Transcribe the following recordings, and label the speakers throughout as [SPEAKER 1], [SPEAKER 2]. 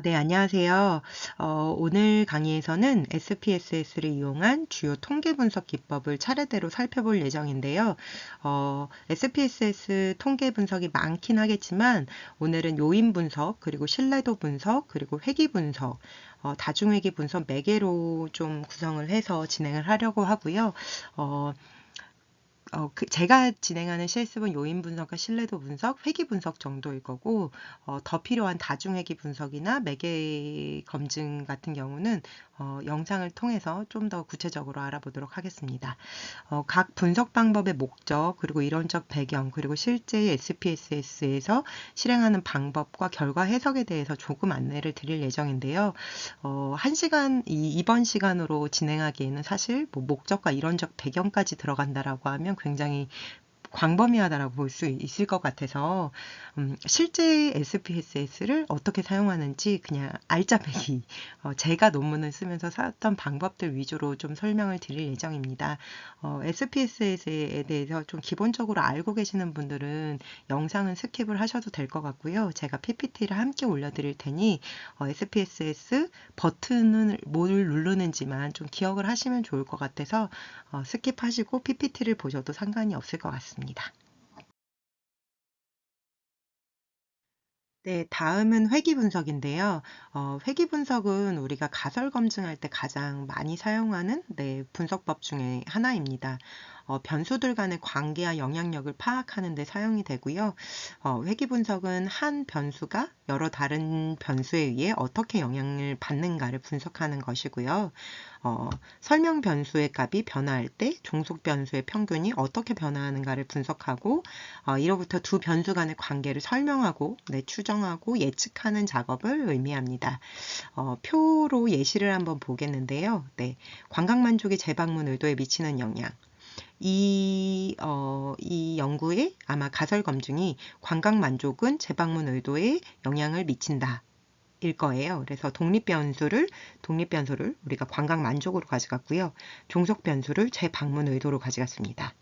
[SPEAKER 1] 네, 안녕하세요. 오늘 강의에서는 SPSS를 이용한 주요 통계 분석 기법을 차례대로 살펴볼 예정인데요. SPSS 통계 분석이 많긴 하겠지만 오늘은 요인 분석, 그리고 신뢰도 분석, 그리고 회귀 분석, 다중회귀 분석 4개로 좀 구성을 해서 진행을 하려고 하고요. 제가 진행하는 실습은 요인 분석과 신뢰도 분석, 회귀 분석 정도일 거고, 더 필요한 다중회귀 분석이나 매개 검증 같은 경우는 영상을 통해서 좀 더 구체적으로 알아보도록 하겠습니다. 각 분석 방법의 목적, 그리고 이론적 배경, 그리고 실제 SPSS에서 실행하는 방법과 결과 해석에 대해서 조금 안내를 드릴 예정인데요. 이번 시간으로 진행하기에는 사실 뭐 목적과 이론적 배경까지 들어간다라고 하면 굉장히 광범위하다라고 볼 수 있을 것 같아서 실제 SPSS를 어떻게 사용하는지 그냥 알짜배기 제가 논문을 쓰면서 쌓았던 방법들 위주로 좀 설명을 드릴 예정입니다. SPSS에 대해서 좀 기본적으로 알고 계시는 분들은 영상은 스킵을 하셔도 될 것 같고요. 제가 PPT를 함께 올려드릴 테니 SPSS 버튼을 뭘 누르는지만 좀 기억을 하시면 좋을 것 같아서 스킵하시고 PPT를 보셔도 상관이 없을 것 같습니다. 네, 다음은 회귀 분석인데요. 회귀 분석은 우리가 가설 검증할 때 가장 많이 사용하는 분석법 중에 하나입니다. 변수들 간의 관계와 영향력을 파악하는 데 사용이 되고요. 회귀 분석은 한 변수가 여러 다른 변수에 의해 어떻게 영향을 받는가를 분석하는 것이고요. 설명 변수의 값이 변화할 때 종속 변수의 평균이 어떻게 변화하는가를 분석하고 이로부터 두 변수 간의 관계를 설명하고 추정하고 예측하는 작업을 의미합니다. 표로 예시를 한번 보겠는데요. 관광 만족이 재방문 의도에 미치는 영향. 이 연구의 아마 가설 검증이 관광 만족은 재방문 의도에 영향을 미친다. 일 거예요. 그래서 독립 변수를 우리가 관광 만족으로 가져갔고요. 종속 변수를 재방문 의도로 가져갔습니다.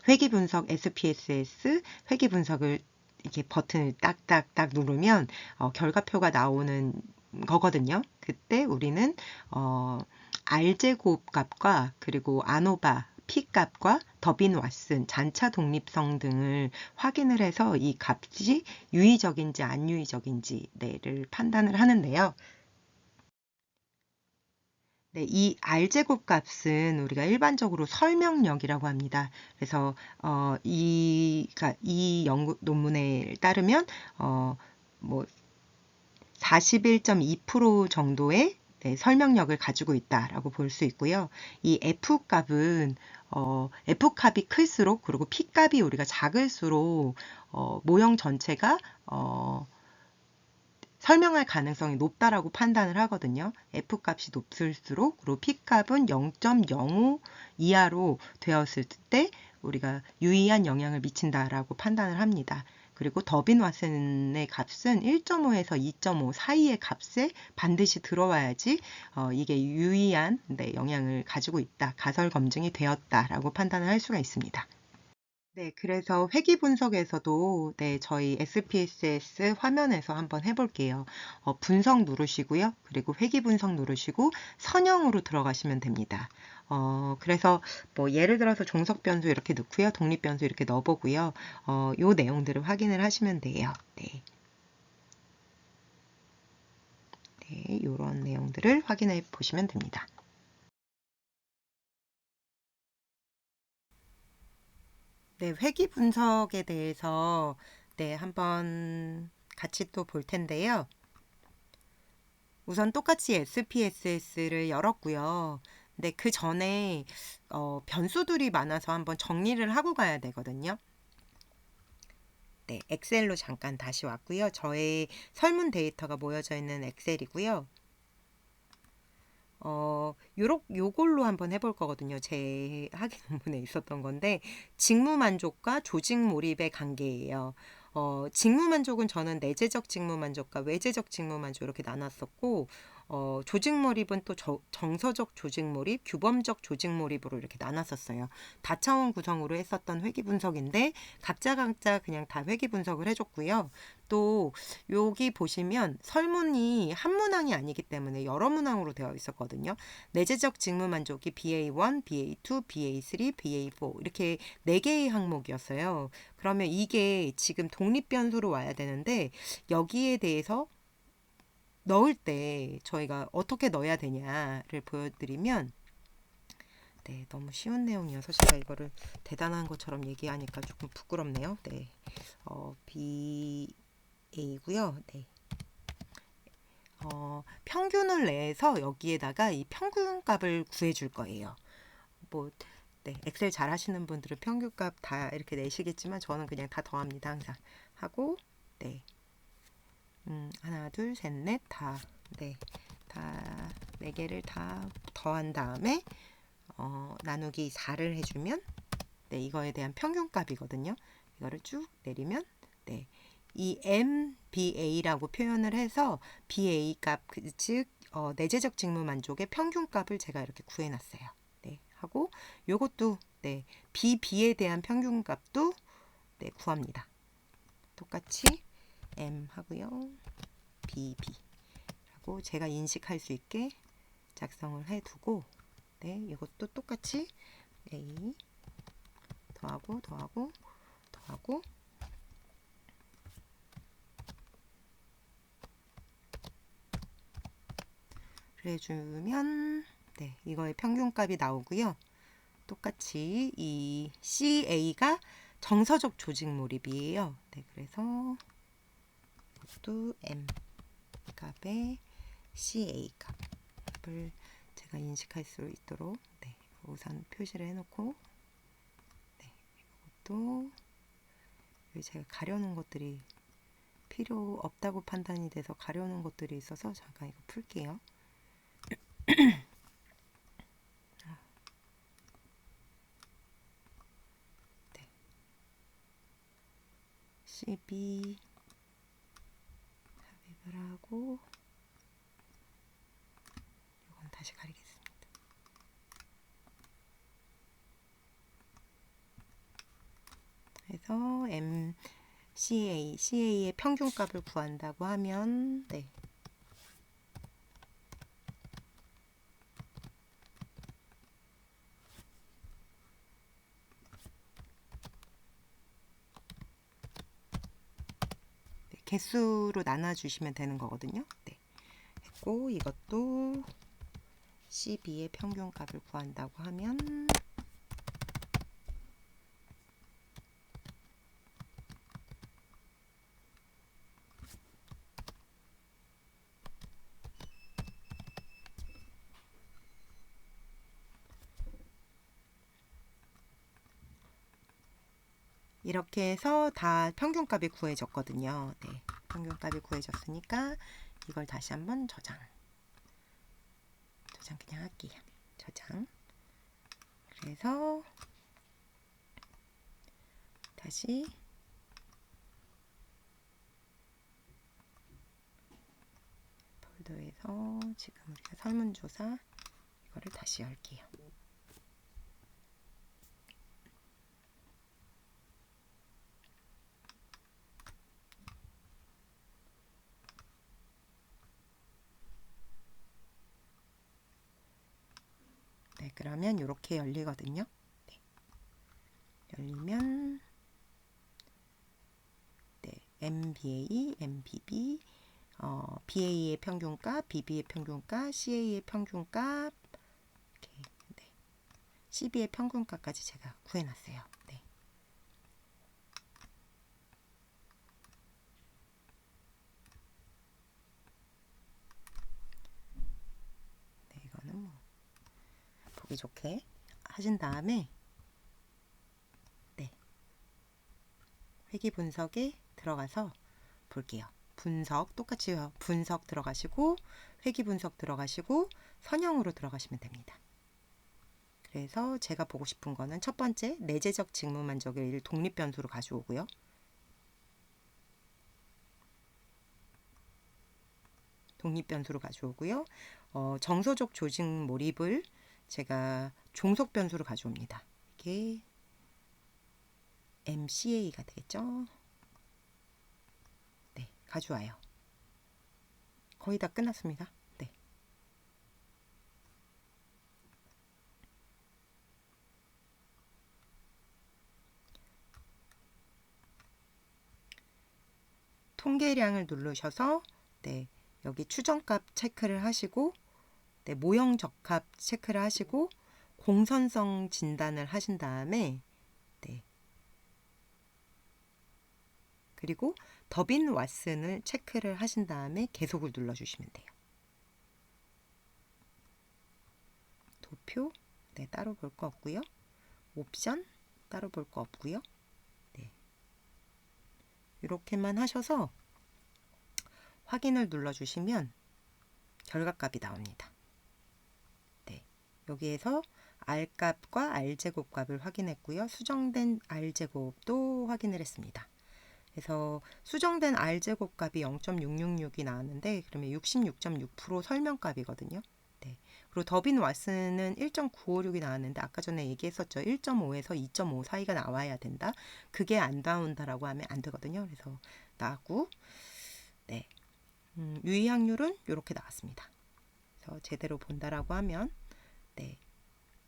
[SPEAKER 1] 회귀 분석 SPSS 회귀 분석을 이렇게 버튼을 딱딱딱 누르면 결과표가 나오는 거거든요. 그때 우리는 R제곱 값과 그리고 아노바 P 값과 더빈 왓슨 잔차 독립성 등을 확인을 해서 이 값이 유의적인지 안 유의적인지를 판단을 하는데요. 이 R제곱 값은 우리가 일반적으로 설명력이라고 합니다. 그래서 그러니까 이 연구 논문에 따르면 뭐 41.2% 정도의 설명력을 가지고 있다라고 볼 수 있고요. 이 F 값은 F 값이 클수록 그리고 P 값이 우리가 작을수록 모형 전체가 설명할 가능성이 높다라고 판단을 하거든요. F 값이 높을수록 그리고 P 값은 0.05 이하로 되었을 때 우리가 유의한 영향을 미친다라고 판단을 합니다. 그리고 더빈 왓슨의 값은 1.5에서 2.5 사이의 값에 반드시 들어와야지 이게 유의한 영향을 가지고 있다, 가설 검증이 되었다라고 판단을 할 수가 있습니다. 그래서 회귀 분석에서도 저희 SPSS 화면에서 한번 해볼게요. 분석 누르시고요. 그리고 회귀 분석 누르시고 선형으로 들어가시면 됩니다. 그래서 뭐 예를 들어서 종속 변수 이렇게 넣고요. 독립 변수 이렇게 넣어보고요. 요 내용들을 확인을 하시면 돼요. 이런 내용들을 확인해 보시면 됩니다. 회귀 분석에 대해서 한번 같이 또 볼 텐데요. 우선 똑같이 SPSS를 열었고요. 근데 그 전에 변수들이 많아서 한번 정리를 하고 가야 되거든요. 엑셀로 잠깐 다시 왔고요. 저의 설문 데이터가 모여져 있는 엑셀이고요. 요걸로 한번 해볼 거거든요. 제 학위 논문에 있었던 건데, 직무 만족과 조직 몰입의 관계예요. 직무 만족은 저는 내재적 직무 만족과 외재적 직무 만족 이렇게 나눴었고, 조직 몰입은 또 정서적 조직 몰입, 규범적 조직 몰입으로 이렇게 나눴었어요. 다차원 구성으로 했었던 회귀 분석인데 각자 그냥 다 회귀 분석을 해줬고요. 또 여기 보시면 설문이 한 문항이 아니기 때문에 여러 문항으로 되어 있었거든요. 내재적 직무 만족이 BA1, BA2, BA3, BA4 이렇게 4개의 항목이었어요. 그러면 이게 지금 독립 변수로 와야 되는데 여기에 대해서 넣을 때 저희가 어떻게 넣어야 되냐를 보여드리면 네, 너무 쉬운 내용이어서 제가 이거를 대단한 것처럼 얘기하니까 조금 부끄럽네요. 네, BA고요. 네. 평균을 내서 여기에다가 이 평균값을 구해줄 거예요. 뭐, 네, 엑셀 잘 하시는 분들은 평균값 다 이렇게 내시겠지만 저는 그냥 다 더합니다. 항상 하고, 네, 하나, 둘, 셋, 넷, 다, 네, 다 4개를 다 더한 다음에 나누기 4를 해주면 네, 이거에 대한 평균값이거든요. 이거를 쭉 내리면 네, 이 MBA라고 표현을 해서 BA 값, 즉 내재적 직무 만족의 평균값을 제가 이렇게 구해놨어요. 네, 하고 요것도 네, BB에 대한 평균값도 네, 구합니다. 똑같이 M 하고요. BB라고 제가 인식할 수 있게 작성을 해두고 네, 이것도 똑같이 A 더하고 해주면 네, 이거의 평균값이 나오고요. 똑같이 이 CA가 정서적 조직 몰입이에요. 네, 그래서 이것도 M 값의 CA 값을 제가 인식할 수 있도록 네, 우선 표시를 해놓고 네, 이것도 제가 가려놓은 것들이 필요 없다고 판단이 돼서 가려놓은 것들이 있어서 잠깐 이거 풀게요. 네. CB 삽입을 하고 이건 다시 가리겠습니다. 그래서 CA의 평균값을 구한다고 하면 네. 개수로 나눠주시면 되는 거거든요. 네. 했고 이것도 CB의 평균값을 구한다고 하면 이렇게 해서 다 평균값이 구해졌거든요. 네. 평균값이 구해졌으니까 이걸 다시 한번 저장 그냥 할게요. 저장. 그래서 다시 폴더에서 지금 우리가 설문조사 이거를 다시 열게요. 네, 그러면 이렇게 열리거든요. 네. 열리면 네, MBA, MBB, BA의 평균값, BB의 평균값, CA의 평균값, 이렇게 네. CB의 평균값까지 제가 구해놨어요. 네. 네, 이거는 뭐 보기 좋게 하신 다음에 네. 회귀 분석에 들어가서 볼게요. 분석 똑같이 분석 들어가시고 회귀 분석 들어가시고 선형으로 들어가시면 됩니다. 그래서 제가 보고 싶은 거는 첫 번째 내재적 직무 만족을 독립 변수로 가져오고요. 독립변수로 가져오고요. 정서적 조직 몰입을 제가 종속 변수로 가져옵니다. 이게 MCA가 되겠죠. 네, 가져와요. 거의 다 끝났습니다. 네. 통계량을 누르셔서 네, 여기 추정값 체크를 하시고 네, 모형 적합 체크를 하시고 공선성 진단을 하신 다음에 네, 그리고 더빈 왓슨을 체크를 하신 다음에 계속을 눌러주시면 돼요. 도표 네, 따로 볼 거 없고요. 옵션 따로 볼 거 없고요. 네, 이렇게만 하셔서 확인을 눌러주시면 결과값이 나옵니다. 네, 여기에서 R값과 R제곱값을 확인했고요. 수정된 R제곱도 확인을 했습니다. 그래서 수정된 R제곱값이 0.666이 나왔는데 그러면 66.6% 설명값이거든요. 네. 그리고 더빈 왓슨은 1.956이 나왔는데 아까 전에 얘기했었죠. 1.5에서 2.5 사이가 나와야 된다. 그게 안 나온다라고 하면 안 되거든요. 그래서 나왔고 네. 유의확률은 이렇게 나왔습니다. 그래서 제대로 본다라고 하면 네.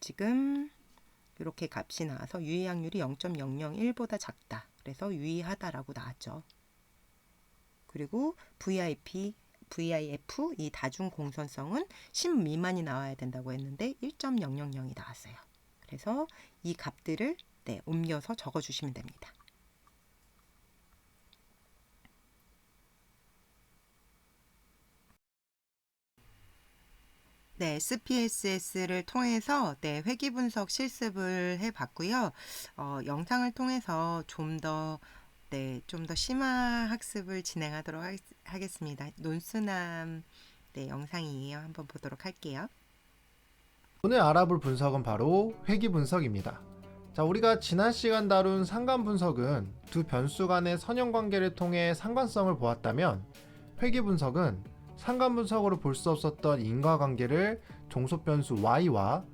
[SPEAKER 1] 지금 이렇게 값이 나와서 유의확률이 0.001보다 작다. 그래서 유의하다라고 나왔죠. 그리고 VIF 이 다중 공선성은 10 미만이 나와야 된다고 했는데 1.000이 나왔어요. 그래서 이 값들을 네, 옮겨서 적어주시면 됩니다. 네, SPSS를 통해서 네, 회귀 분석 실습을 해봤고요. 영상을 통해서 좀 더 심화 학습을 진행하도록 하겠습니다. 논술남 네, 영상이에요. 한번 보도록 할게요.
[SPEAKER 2] 오늘 알아볼 분석은 바로 회귀 분석입니다. 자, 우리가 지난 시간 다룬 상관 분석은 두 변수 간의 선형 관계를 통해 상관성을 보았다면 회귀 분석은 상관 분석으로 볼 수 없었던 인과관계를 종속 변수 y와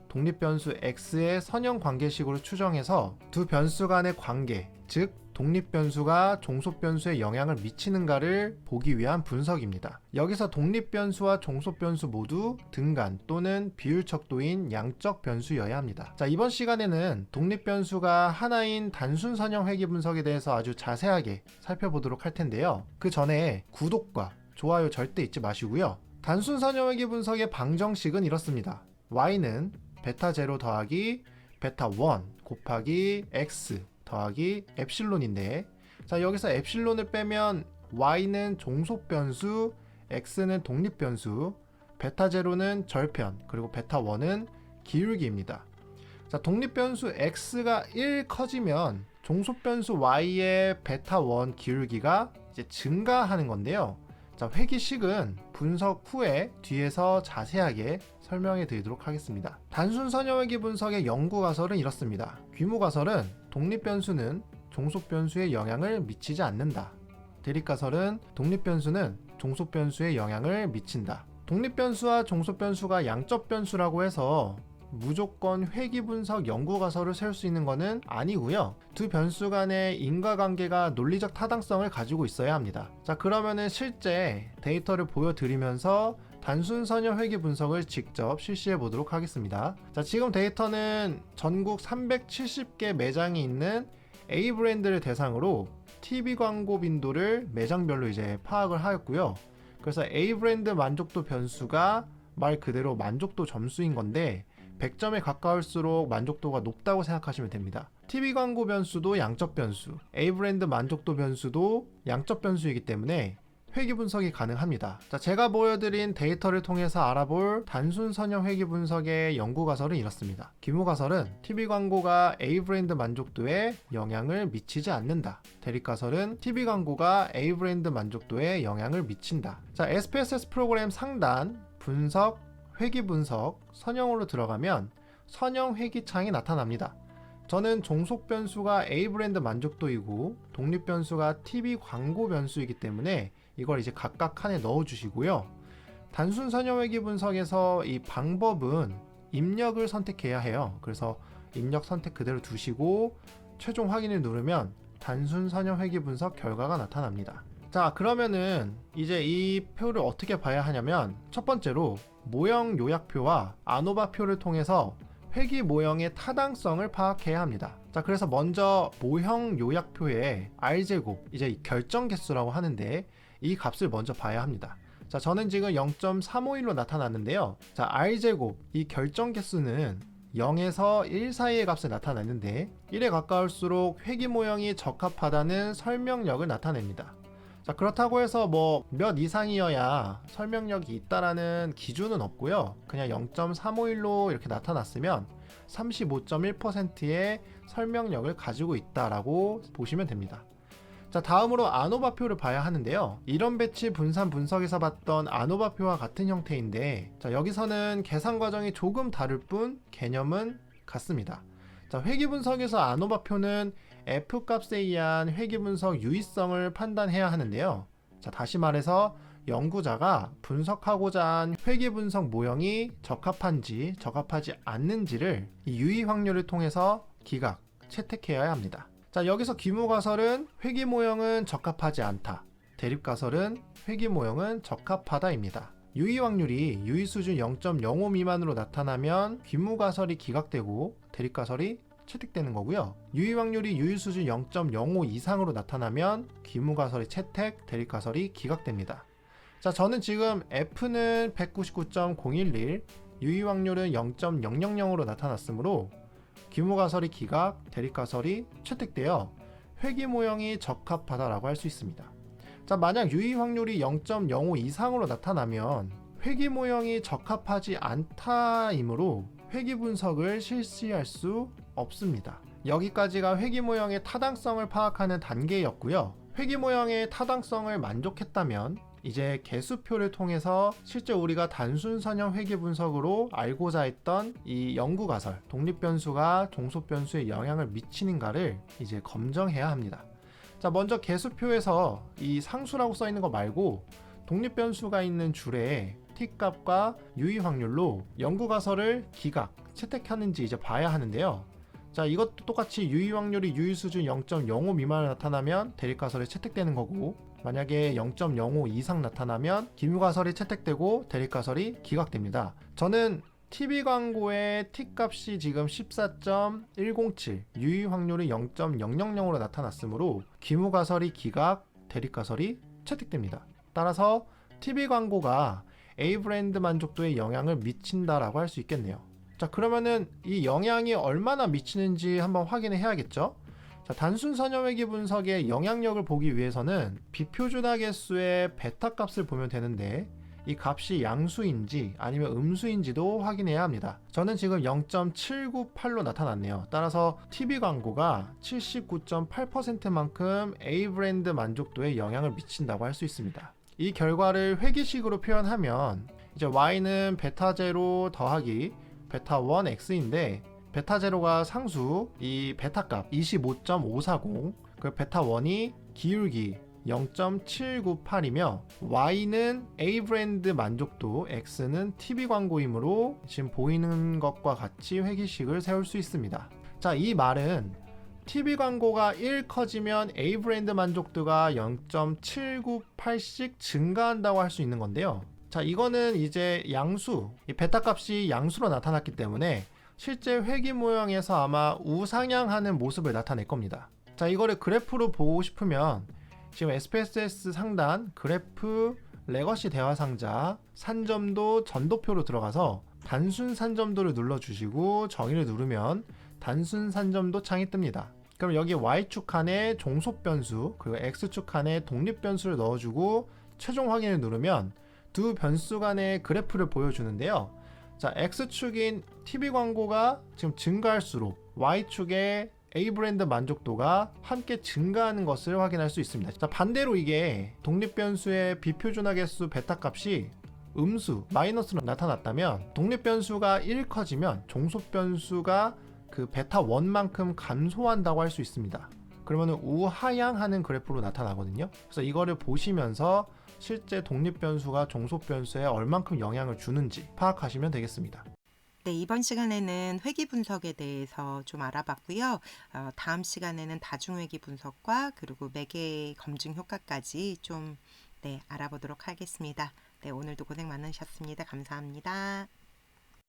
[SPEAKER 2] 독립 변수 x의 선형 관계식으로 추정해서 두 변수 간의 관계, 즉 독립 변수가 종속 변수에 영향을 미치는가를 보기 위한 분석입니다. 여기서 독립 변수와 종속 변수 모두 등간 또는 비율 척도인 양적 변수여야 합니다. 자, 이번 시간에는 독립 변수가 하나인 단순 선형 회귀 분석에 대해서 아주 자세하게 살펴보도록 할 텐데요. 그 전에 구독과 좋아요 절대 잊지 마시고요. 단순 선형 회귀 분석의 방정식은 이렇습니다. y는 베타 0 더하기 베타 1 곱하기 x 더하기 엡실론인데, 자, 여기서 엡실론을 빼면 y는 종속 변수, x는 독립 변수, 베타 0는 절편, 그리고 베타 1은 기울기입니다. 자, 독립 변수 x가 1 커지면 종속 변수 y의 베타 1 기울기가 이제 증가하는 건데요. 자, 회귀식은 분석 후에 뒤에서 자세하게 설명해 드리도록 하겠습니다. 단순 선형 회귀 분석의 연구 가설은 이렇습니다. 규모 가설은 독립 변수는 종속 변수에 영향을 미치지 않는다. 대립 가설은 독립 변수는 종속 변수에 영향을 미친다. 독립 변수와 종속 변수가 양적 변수라고 해서 무조건 회귀 분석 연구 가설을 세울 수 있는 것은 아니고요. 두 변수 간의 인과관계가 논리적 타당성을 가지고 있어야 합니다. 자, 그러면은 실제 데이터를 보여드리면서 단순 선형 회귀 분석을 직접 실시해 보도록 하겠습니다. 자, 지금 데이터는 전국 370개 매장이 있는 A 브랜드를 대상으로 TV 광고 빈도를 매장별로 이제 파악을 하였고요. 그래서 A 브랜드 만족도 변수가 말 그대로 만족도 점수인 건데 100점에 가까울수록 만족도가 높다고 생각하시면 됩니다. TV 광고 변수도 양적 변수, A 브랜드 만족도 변수도 양적 변수이기 때문에 회귀 분석이 가능합니다. 자, 제가 보여드린 데이터를 통해서 알아볼 단순 선형 회귀 분석의 연구 가설은 이렇습니다. 규모 가설은 TV 광고가 A 브랜드 만족도에 영향을 미치지 않는다. 대립 가설은 TV 광고가 A 브랜드 만족도에 영향을 미친다. 자, SPSS 프로그램 상단 분석, 회귀 분석, 선형으로 들어가면 선형 회귀 창이 나타납니다. 저는 종속 변수가 A 브랜드 만족도이고 독립 변수가 TV 광고 변수이기 때문에 이걸 이제 각각 칸에 넣어 주시고요. 단순 선형회귀 분석에서 이 방법은 입력을 선택해야 해요. 그래서 입력 선택 그대로 두시고 최종 확인을 누르면 단순 선형회귀 분석 결과가 나타납니다. 자, 그러면은 이제 이 표를 어떻게 봐야 하냐면, 첫 번째로 모형 요약표와 아노바표를 통해서 회귀 모형의 타당성을 파악해야 합니다. 자, 그래서 먼저 모형 요약표에 R제곱, 이제 결정 개수라고 하는데 이 값을 먼저 봐야 합니다. 자, 저는 지금 0.351로 나타났는데요. 자, R제곱, 이 결정 개수는 0에서 1 사이의 값을 나타내는데 1에 가까울수록 회귀 모형이 적합하다는 설명력을 나타냅니다. 자, 그렇다고 해서 뭐 몇 이상이어야 설명력이 있다라는 기준은 없고요. 그냥 0.351로 이렇게 나타났으면 35.1%의 설명력을 가지고 있다라고 보시면 됩니다. 자, 다음으로 아노바표를 봐야 하는데요. 이론 배치 분산 분석에서 봤던 아노바표와 같은 형태인데, 자, 여기서는 계산 과정이 조금 다를 뿐 개념은 같습니다. 자, 회귀 분석에서 아노바표는 F값에 의한 회귀 분석 유의성을 판단해야 하는데요. 자, 다시 말해서 연구자가 분석하고자 한 회귀 분석 모형이 적합한지 적합하지 않는지를 이 유의 확률을 통해서 기각, 채택해야 합니다. 자, 여기서 귀무가설은 회귀 모형은 적합하지 않다, 대립가설은 회귀 모형은 적합하다입니다. 유의 확률이 유의 수준 0.05 미만으로 나타나면 귀무가설이 기각되고 대립가설이 채택되는 거고요. 유의 확률이 유의 수준 0.05 이상으로 나타나면 귀무가설이 채택, 대립가설이 기각됩니다. 자, 저는 지금 F는 199.011, 유의 확률은 0.000으로 나타났으므로 귀무가설이 기각, 대립가설이 채택되어 회귀 모형이 적합하다라고 할 수 있습니다. 자, 만약 유의 확률이 0.05 이상으로 나타나면 회귀 모형이 적합하지 않다이므로 회귀 분석을 실시할 수 없습니다. 여기까지가 회귀 모형의 타당성을 파악하는 단계였고요. 회귀 모형의 타당성을 만족했다면 이제 개수표를 통해서 실제 우리가 단순 선형 회귀 분석으로 알고자 했던 이 연구가설, 독립변수가 종속변수에 영향을 미치는가를 이제 검증해야 합니다. 자, 먼저 개수표에서 이 상수라고 써 있는 거 말고 독립변수가 있는 줄에 t값과 유의 확률로 연구가설을 기각, 채택하는지 이제 봐야 하는데요. 자, 이것도 똑같이 유의 확률이 유의 수준 0.05 미만으로 나타나면 대립가설이 채택되는 거고, 만약에 0.05 이상 나타나면 기무가설이 채택되고 대립가설이 기각됩니다. 저는 TV 광고의 t값이 지금 14.107, 유의 확률이 0.000으로 나타났으므로 기무가설이 기각, 대립가설이 채택됩니다. 따라서 TV 광고가 A 브랜드 만족도에 영향을 미친다라고 할 수 있겠네요. 자, 그러면은 이 영향이 얼마나 미치는지 한번 확인을 해야겠죠. 자, 단순 선형회귀 분석의 영향력을 보기 위해서는 비표준화 개수의 베타 값을 보면 되는데 이 값이 양수인지 아니면 음수인지도 확인해야 합니다. 저는 지금 0.798로 나타났네요. 따라서 TV 광고가 79.8%만큼 A 브랜드 만족도에 영향을 미친다고 할 수 있습니다. 이 결과를 회귀식으로 표현하면 이제 Y는 베타0 더하기 베타1X인데 베타0가 상수, 이 베타값 25.540, 그 베타1이 기울기 0.798이며 Y는 A 브랜드 만족도, X는 TV 광고이므로 지금 보이는 것과 같이 회귀식을 세울 수 있습니다. 자, 이 말은 TV 광고가 1 커지면 A 브랜드 만족도가 0.798씩 증가한다고 할 수 있는 건데요. 자, 이거는 이제 양수, 이 베타 값이 양수로 나타났기 때문에 실제 회귀 모형에서 아마 우상향하는 모습을 나타낼 겁니다. 자, 이거를 그래프로 보고 싶으면 지금 SPSS 상단 그래프 레거시 대화 상자 산점도 전도표로 들어가서 단순 산점도를 눌러주시고 정의를 누르면 단순 산점도 창이 뜹니다. 그럼 여기 Y축 칸에 종속 변수, 그리고 X축 칸에 독립 변수를 넣어주고 최종 확인을 누르면 두 변수 간의 그래프를 보여주는데요. 자, X축인 TV 광고가 지금 증가할수록 Y축의 A 브랜드 만족도가 함께 증가하는 것을 확인할 수 있습니다. 자, 반대로 이게 독립 변수의 비표준화 개수 베타 값이 음수, 마이너스로 나타났다면 독립 변수가 1 커지면 종속 변수가 그 베타 1만큼 감소한다고 할 수 있습니다. 그러면 우하향하는 그래프로 나타나거든요. 그래서 이거를 보시면서 실제 독립 변수가 종속 변수에 얼만큼 영향을 주는지 파악하시면 되겠습니다.
[SPEAKER 1] 네, 이번 시간에는 회귀 분석에 대해서 좀 알아봤고요. 다음 시간에는 다중회귀 분석과 그리고 매개 검증 효과까지 좀 알아보도록 하겠습니다. 네, 오늘도 고생 많으셨습니다. 감사합니다.